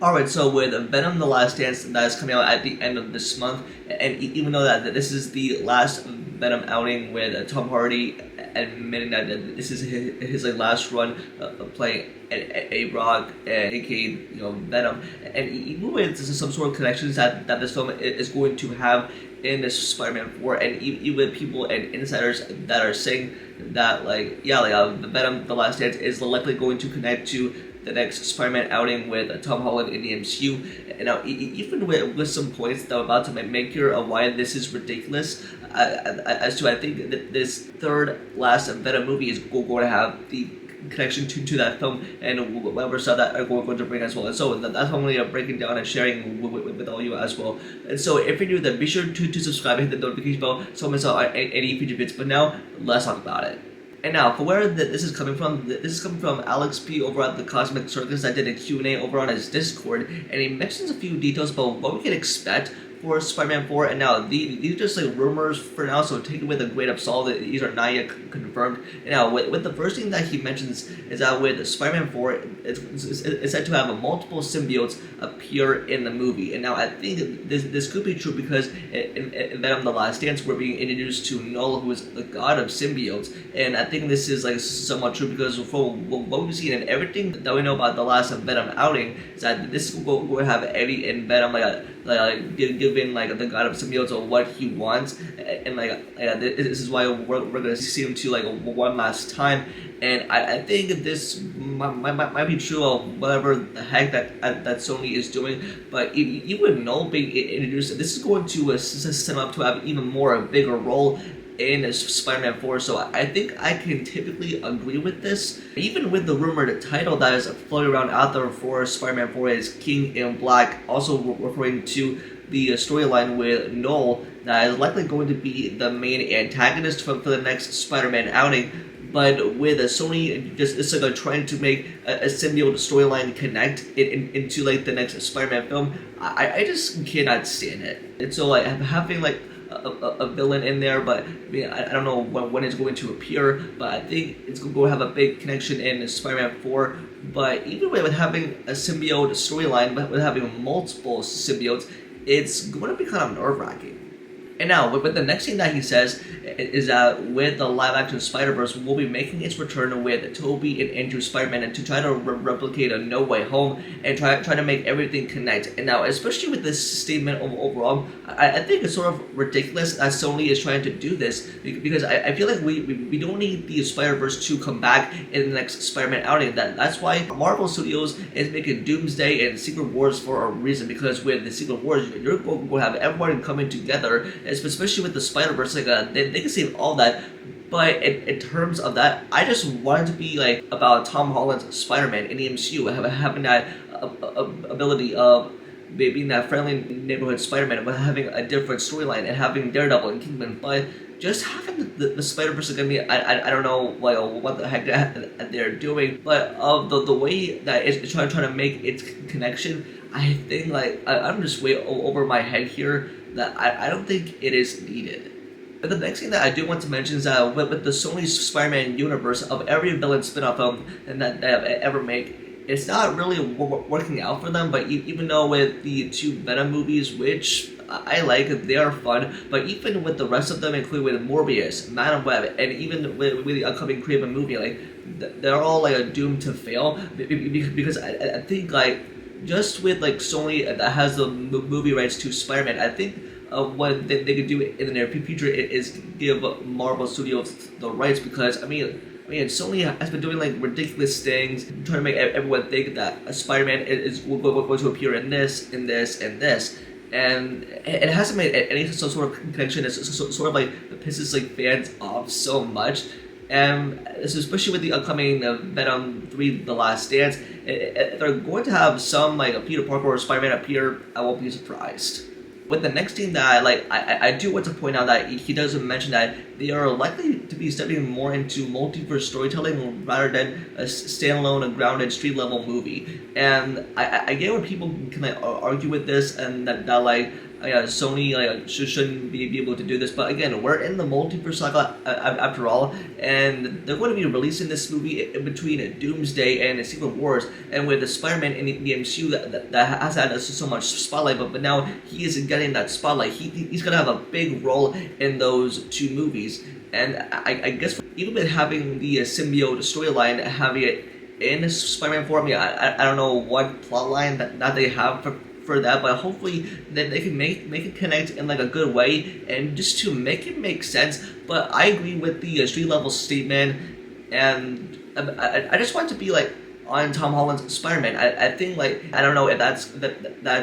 Alright, so with Venom The Last Dance that is coming out at the end of this month, and even though that this is the last Venom outing with Tom Hardy admitting that this is his like last run playing A-Rock, aka Venom, and even with some sort of connections that this film is going to have in this Spider-Man 4, and even people and insiders that are saying that Venom The Last Dance is likely going to connect to the next Spider-Man outing with Tom Holland in the MCU. And now, even with some points that I'm about to make here of why this is ridiculous, as to I think that this third last Venom movie is going to have the connection to that film and whatever stuff that are going to bring as well. And so that's how I'm going to be breaking down and sharing with all you as well. And so if you're new, then be sure to subscribe and hit the notification bell so you don't miss out on any future videos. But now, let's talk about it. And now, for where this is coming from, this is coming from Alex P over at the Cosmic Circus that did a Q&A over on his Discord, and he mentions a few details about what we can expect for Spider-Man 4, and now these are just like rumors for now, so take it with a grain of salt. These are not yet confirmed. And now, with the first thing that he mentions is that with Spider-Man 4, it's said to have multiple symbiotes appear in the movie. And now I think this could be true because in Venom The Last Dance, we're being introduced to Null, who is the god of symbiotes, and I think this is like somewhat true because from what we've seen and everything that we know about the last Venom outing is that this will have Eddie and Venom giving the god of symbiotes or what he wants, and this is why we're gonna see him to one last time. And I think this might be true of whatever the heck that Sony is doing, but you would know being introduced, this is going to set him up to have even more a bigger role in Spider-Man 4, so I think I can typically agree with this. Even with the rumored title that is floating around out there for Spider-Man 4 is King in Black, also referring to the storyline with Null that is likely going to be the main antagonist for the next Spider-Man outing. But with Sony it's trying to make a symbiote storyline connect into the next Spider-Man film, I just cannot stand it. And so having a villain in there, but I don't know when it's going to appear, but I think it's going to have a big connection in Spider-Man 4. But even with having a symbiote storyline, but with having multiple symbiotes, it's going to be kind of nerve-wracking. And now, with the next thing that he says is that with the live-action Spider-Verse, we'll be making its return with Tobey and Andrew Spider-Man and to try to replicate a No Way Home and try to make everything connect. And now, especially with this statement overall, I think it's sort of ridiculous that Sony is trying to do this because I feel like we don't need the Spider-Verse to come back in the next Spider-Man outing. That's why Marvel Studios is making Doomsday and Secret Wars for a reason, because with the Secret Wars, you're going to have everyone coming together, especially with the Spider-Verse, they can save all that. But in terms of that, I just want it to be about Tom Holland's Spider-Man in the MCU, having that ability of being that friendly neighborhood Spider-Man, but having a different storyline and having Daredevil and Kingpin. But just having the Spider-Verse again, I don't know what the heck they're doing, but of the way that it's trying to make its connection, I think I'm just way over my head here that I don't think it is needed. But the next thing that I do want to mention is that with the Sony Spider-Man universe of every villain spin-off film that they have ever made, it's not really working out for them. But even though with the two Venom movies, which I like, they are fun, but even with the rest of them, including with Morbius, Madam Web, and even with the upcoming Craven movie, they're all doomed to fail because I think just with Sony that has the movie rights to Spider-Man, I think what they could do in the near future is give Marvel Studios the rights, because I mean Sony has been doing ridiculous things, trying to make everyone think that Spider-Man is going to appear in this, and this, and it hasn't made any sort of connection. It's sort of pisses fans off so much. And especially with the upcoming Venom 3 The Last Dance, if they're going to have some Peter Parker or Spider-Man appear, I won't be surprised. With the next thing that I do want to point out that he doesn't mention that they are likely to be stepping more into multiverse storytelling rather than a standalone, a grounded street level movie. And I get where people can like argue with this, and that like Sony shouldn't be able to do this, but again, we're in the multiverse saga after all, and they're going to be releasing this movie in between Doomsday and Secret Wars, and with the Spider-Man in the MCU that has had so much spotlight, but now he is getting that spotlight. He's going to have a big role in those two movies, and I guess even with having the symbiote storyline, having it in Spider-Man 4, I mean, I don't know what plotline that they have for that, but hopefully that they can make it connect in like a good way and just to make it make sense. But I agree with the street level statement, and I just want to be like on Tom Holland's Spider-Man. I think like I don't know if that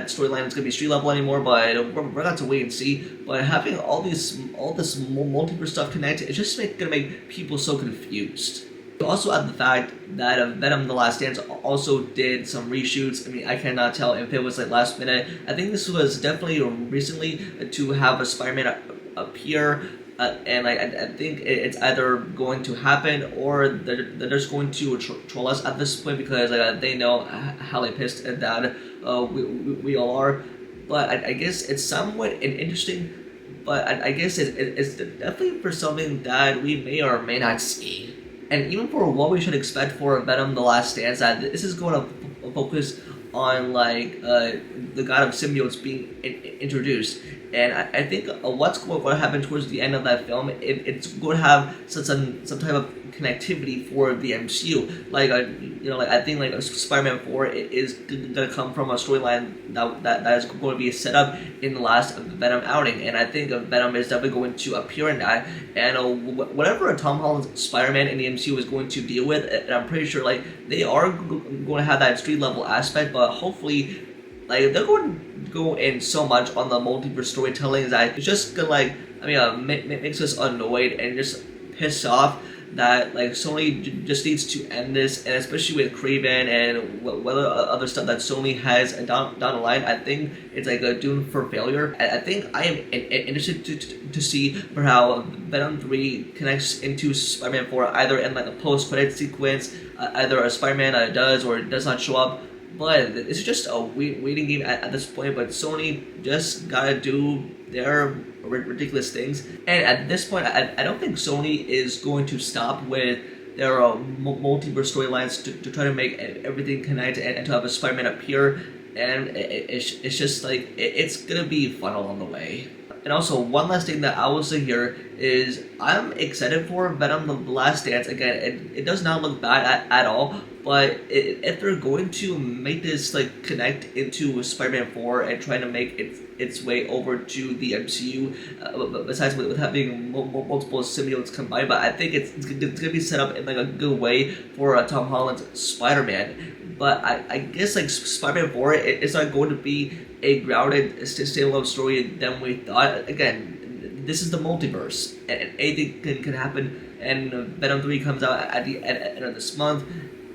storyline is gonna be street level anymore, but we're gonna have to wait and see. But having all this multiverse stuff connected, it's just gonna make people so confused. Also add the fact that Venom: The Last Dance also did some reshoots. I mean, I cannot tell if it was like last minute. I think this was definitely recently to have a Spider-Man appear, and like I think it's either going to happen or they're just going to troll us at this point, because they know how they pissed at that we all are. But I guess it's somewhat interesting. But I guess it's definitely for something that we may or may not see. And even for what we should expect for Venom: The Last Dance, that this is going to focus on like the god of symbiotes being introduced, and I think what's going to happen towards the end of that film, it's going to have some type of connectivity for the MCU. Like like I think like Spider-Man 4 is gonna come from a storyline that is going to be set up in the last Venom outing, and I think Venom is definitely going to appear in that. And whatever Tom Holland's Spider-Man in the MCU is going to deal with, and I'm pretty sure like they are going to have that street level aspect, but hopefully like they're going to go in so much on the multiverse storytelling that it's just gonna like makes us annoyed and just pissed off that like Sony just needs to end this, and especially with Craven and what other stuff that Sony has down the line, I think it's like doomed for failure. I think I am interested to see for how Venom 3 connects into Spider-Man 4, either in like a post-credit sequence, either a Spider-Man does or does not show up. But it's just a waiting game at this point. But Sony just gotta do their ridiculous things, and at this point, I don't think Sony is going to stop with their multiverse storylines to try to make everything connect and to have a Spider-Man appear. And it's just like it's gonna be fun along the way. And also, one last thing that I will say here is I'm excited for Venom: The Last Dance. Again, it does not look bad at all, but if they're going to make this like connect into Spider-Man 4 and trying to make its way over to the MCU, besides with having multiple symbiotes combined, but I think it's gonna be set up in like a good way for Tom Holland's Spider-Man. But I guess like Spider-Man 4, it's not going to be a grounded standalone story than we thought. Again, this is the multiverse, and anything can happen. And Venom 3 comes out at the end of this month,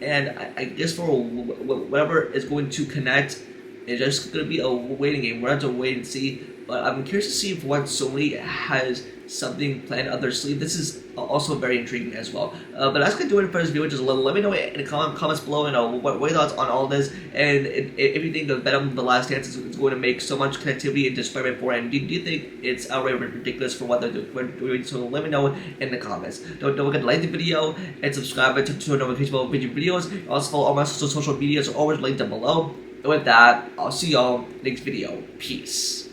and I guess for whatever is going to connect, it's just going to be a waiting game. We're going to have to wait and see. But I'm curious to see if what Sony has something planned up their sleeve. This is also very intriguing as well. But that's going to do it for this video. Just let me know in the comments below, what your thoughts on all this, and if you think the Venom: The Last Dance is going to make so much connectivity into Spider-Man 4, and do you think it's outright ridiculous for what they're doing? So let me know in the comments. Don't forget to like the video and subscribe to notification bell for future videos. Also follow all my social media, so always linked down below. And with that, I'll see y'all next video. Peace.